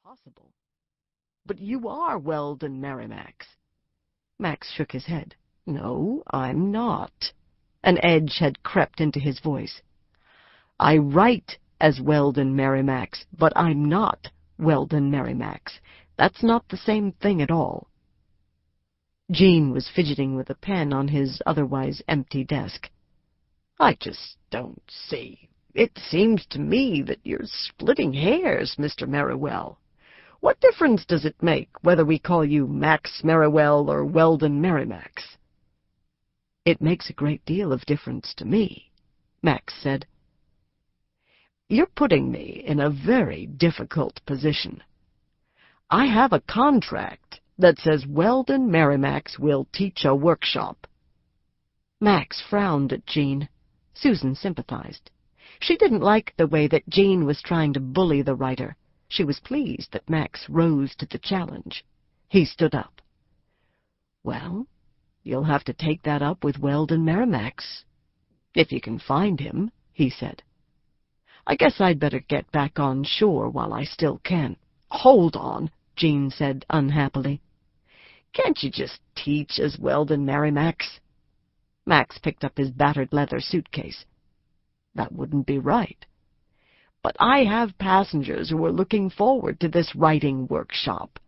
impossible. But you are Weldon Merrimax. Max shook his head. No, I'm not. An edge had crept into his voice. I write as Weldon Merrimax, but I'm not Weldon Merrimax. That's not the same thing at all. Jean was fidgeting with a pen on his otherwise empty desk. I just don't see. It seems to me that you're splitting hairs, Mr. Merriwell. What difference does it make whether we call you Max Merriwell or Weldon Merrimax? It makes a great deal of difference to me, Max said. You're putting me in a very difficult position. I have a contract that says Weldon Merrimax will teach a workshop. Max frowned at Jean. Susan sympathized. She didn't like the way that Jean was trying to bully the writer. She was pleased that Max rose to the challenge. He stood up. Well, you'll have to take that up with Weldon Merrimax. If you can find him, he said. I guess I'd better get back on shore while I still can. Hold on, Jean said unhappily. Can't you just teach as Weldon Merrimax? Max picked up his battered leather suitcase. That wouldn't be right. But I have passengers who are looking forward to this writing workshop.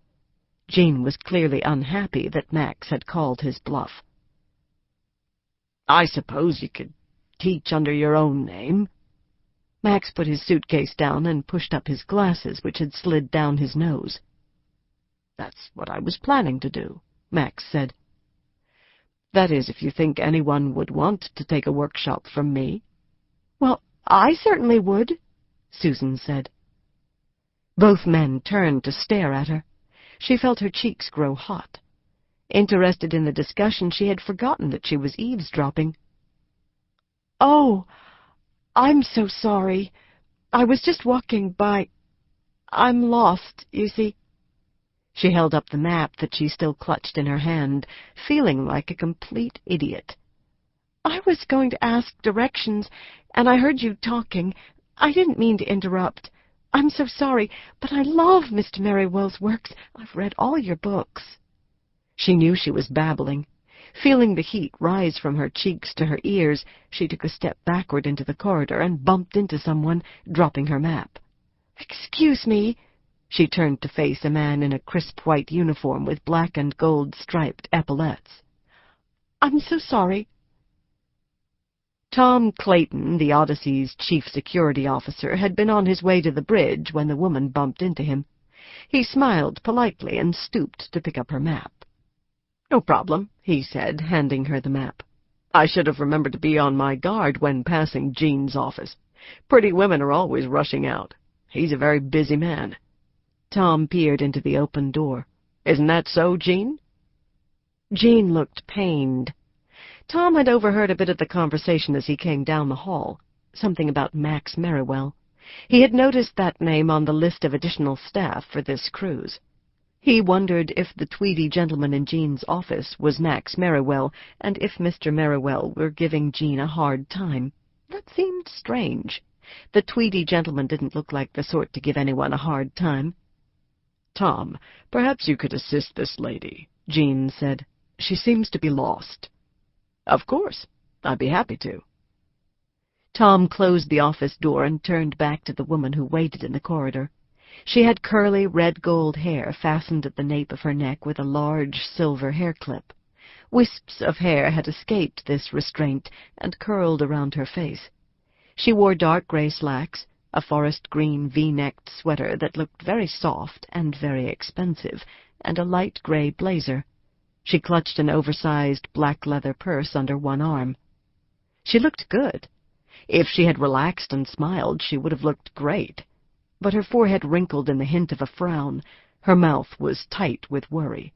Jean was clearly unhappy that Max had called his bluff. I suppose you could teach under your own name. Max put his suitcase down and pushed up his glasses, which had slid down his nose. That's what I was planning to do, Max said. That is, if you think anyone would want to take a workshop from me. Well, I certainly would, Susan said. Both men turned to stare at her. She felt her cheeks grow hot. Interested in the discussion, she had forgotten that she was eavesdropping. Oh, I'm so sorry. I was just walking by. I'm lost, you see. She held up the map that she still clutched in her hand, feeling like a complete idiot. I was going to ask directions, and I heard you talking. I didn't mean to interrupt. I'm so sorry, but I love Mr. Merriwell's works. I've read all your books. She knew she was babbling. Feeling the heat rise from her cheeks to her ears, she took a step backward into the corridor and bumped into someone, dropping her map. Excuse me. She turned to face a man in a crisp white uniform with black and gold striped epaulettes. I'm so sorry. Tom Clayton, the Odyssey's chief security officer, had been on his way to the bridge when the woman bumped into him. He smiled politely and stooped to pick up her map. No problem, he said, handing her the map. I should have remembered to be on my guard when passing Jean's office. Pretty women are always rushing out. He's a very busy man. Tom peered into the open door. Isn't that so, Jean? Jean looked pained. Tom had overheard a bit of the conversation as he came down the hall, something about Max Merriwell. He had noticed that name on the list of additional staff for this cruise. He wondered if the tweedy gentleman in Jean's office was Max Merriwell, and if Mr. Merriwell were giving Jean a hard time. That seemed strange. The tweedy gentleman didn't look like the sort to give anyone a hard time. Tom, perhaps you could assist this lady, Jean said. She seems to be lost. Of course. I'd be happy to. Tom closed the office door and turned back to the woman who waited in the corridor. She had curly red-gold hair fastened at the nape of her neck with a large silver hair clip. Wisps of hair had escaped this restraint and curled around her face. She wore dark gray slacks, a forest green V-necked sweater that looked very soft and very expensive, and a light gray blazer. She clutched an oversized black leather purse under one arm. She looked good. If she had relaxed and smiled, she would have looked great. But her forehead wrinkled in the hint of a frown. Her mouth was tight with worry.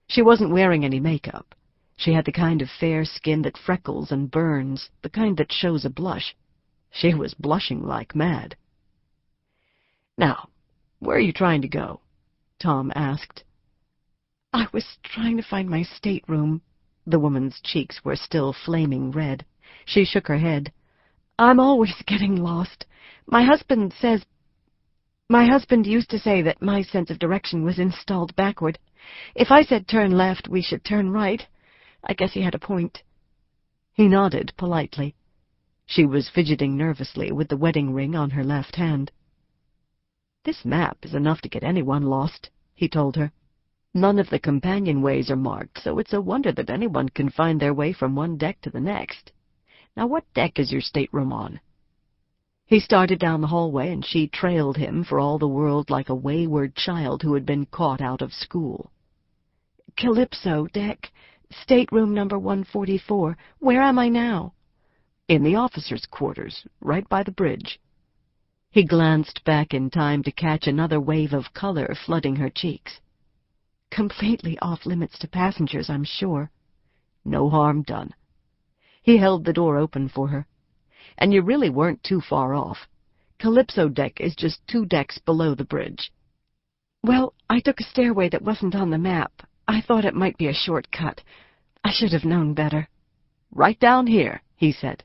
She wasn't wearing any makeup. She had the kind of fair skin that freckles and burns, the kind that shows a blush. She was blushing like mad. Now, where are you trying to go? Tom asked. I was trying to find my stateroom. The woman's cheeks were still flaming red. She shook her head. I'm always getting lost. My husband says... My husband used to say that my sense of direction was installed backward. If I said turn left, we should turn right. I guess he had a point." He nodded politely. She was fidgeting nervously with the wedding ring on her left hand. "This map is enough to get anyone lost," he told her. "None of the companionways are marked, so it's a wonder that anyone can find their way from one deck to the next. Now, what deck is your stateroom on?" He started down the hallway, and she trailed him for all the world like a wayward child who had been caught out of school. "Calypso deck, stateroom number 144. Where am I now?" "In the officers' quarters, right by the bridge." He glanced back in time to catch another wave of color flooding her cheeks. "Completely off-limits to passengers, I'm sure." "No harm done." He held the door open for her. "And you really weren't too far off. Calypso deck is just 2 decks below the bridge." "Well, I took a stairway that wasn't on the map. I thought it might be a shortcut. I should have known better." "Right down here," he said.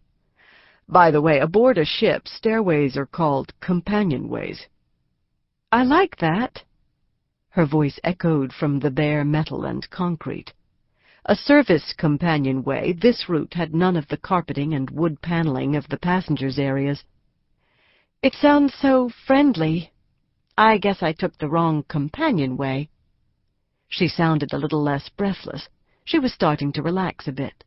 "By the way, aboard a ship, stairways are called companionways." "I like that." Her voice echoed from the bare metal and concrete. A service companionway, this route had none of the carpeting and wood paneling of the passengers' areas. "It sounds so friendly. I guess I took the wrong companionway." She sounded a little less breathless. She was starting to relax a bit.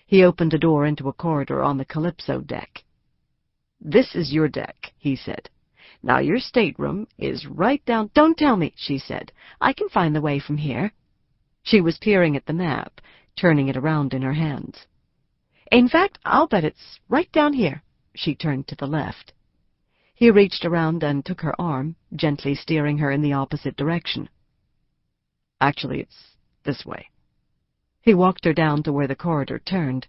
He opened a door into a corridor on the Calypso deck. "This is your deck," he said. "Now your stateroom is right down—" "Don't tell me," she said. "I can find the way from here." She was peering at the map, turning it around in her hands. "In fact, I'll bet it's right down here." She turned to the left. He reached around and took her arm, gently steering her in the opposite direction. "Actually, it's this way." He walked her down to where the corridor turned.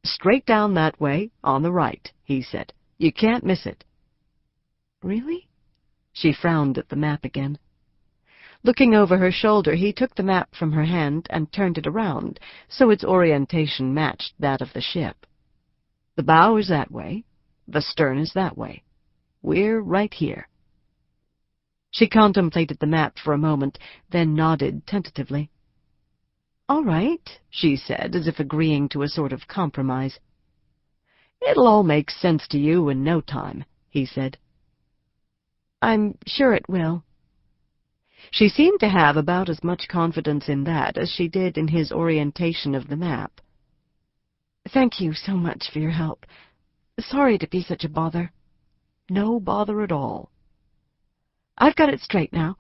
"Straight down that way, on the right," he said. "You can't miss it." "Really?" She frowned at the map again. Looking over her shoulder, he took the map from her hand and turned it around, so its orientation matched that of the ship. "The bow is that way. The stern is that way. We're right here." She contemplated the map for a moment, then nodded tentatively. "All right," she said, as if agreeing to a sort of compromise. "It'll all make sense to you in no time," he said. "I'm sure it will." She seemed to have about as much confidence in that as she did in his orientation of the map. "Thank you so much for your help. Sorry to be such a bother." "No bother at all." "I've got it straight now."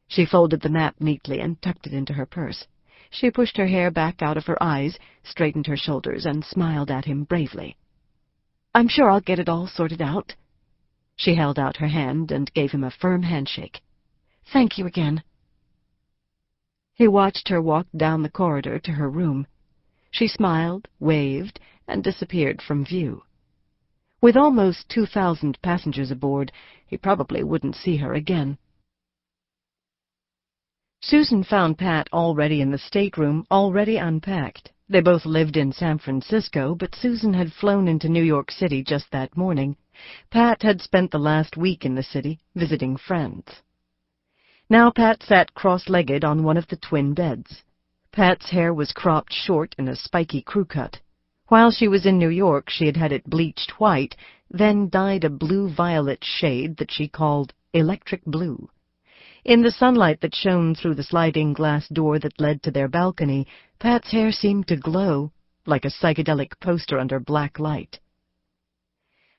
She folded the map neatly and tucked it into her purse. She pushed her hair back out of her eyes, straightened her shoulders, and smiled at him bravely. "I'm sure I'll get it all sorted out." She held out her hand and gave him a firm handshake. "Thank you again." He watched her walk down the corridor to her room. She smiled, waved, and disappeared from view. With almost 2,000 passengers aboard, he probably wouldn't see her again. Susan found Pat already in the stateroom, already unpacked. They both lived in San Francisco, but Susan had flown into New York City just that morning. Pat had spent the last week in the city, visiting friends. Now Pat sat cross-legged on one of the twin beds. Pat's hair was cropped short in a spiky crew cut. While she was in New York, she had had it bleached white, then dyed a blue-violet shade that she called electric blue. In the sunlight that shone through the sliding glass door that led to their balcony, Pat's hair seemed to glow, like a psychedelic poster under black light.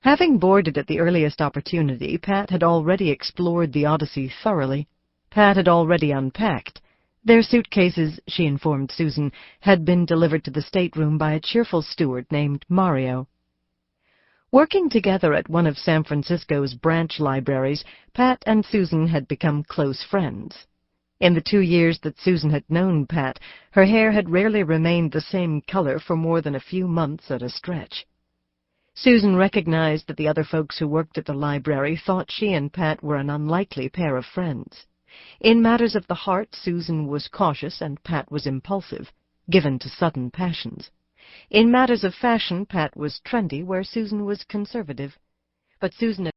Having boarded at the earliest opportunity, Pat had already explored the Odyssey thoroughly. Pat had already unpacked. Their suitcases, she informed Susan, had been delivered to the stateroom by a cheerful steward named Mario. Working together at one of San Francisco's branch libraries, Pat and Susan had become close friends. In the 2 years that Susan had known Pat, her hair had rarely remained the same color for more than a few months at a stretch. Susan recognized that the other folks who worked at the library thought she and Pat were an unlikely pair of friends. In matters of the heart, Susan was cautious and Pat was impulsive, given to sudden passions. In matters of fashion, Pat was trendy, where Susan was conservative. But Susan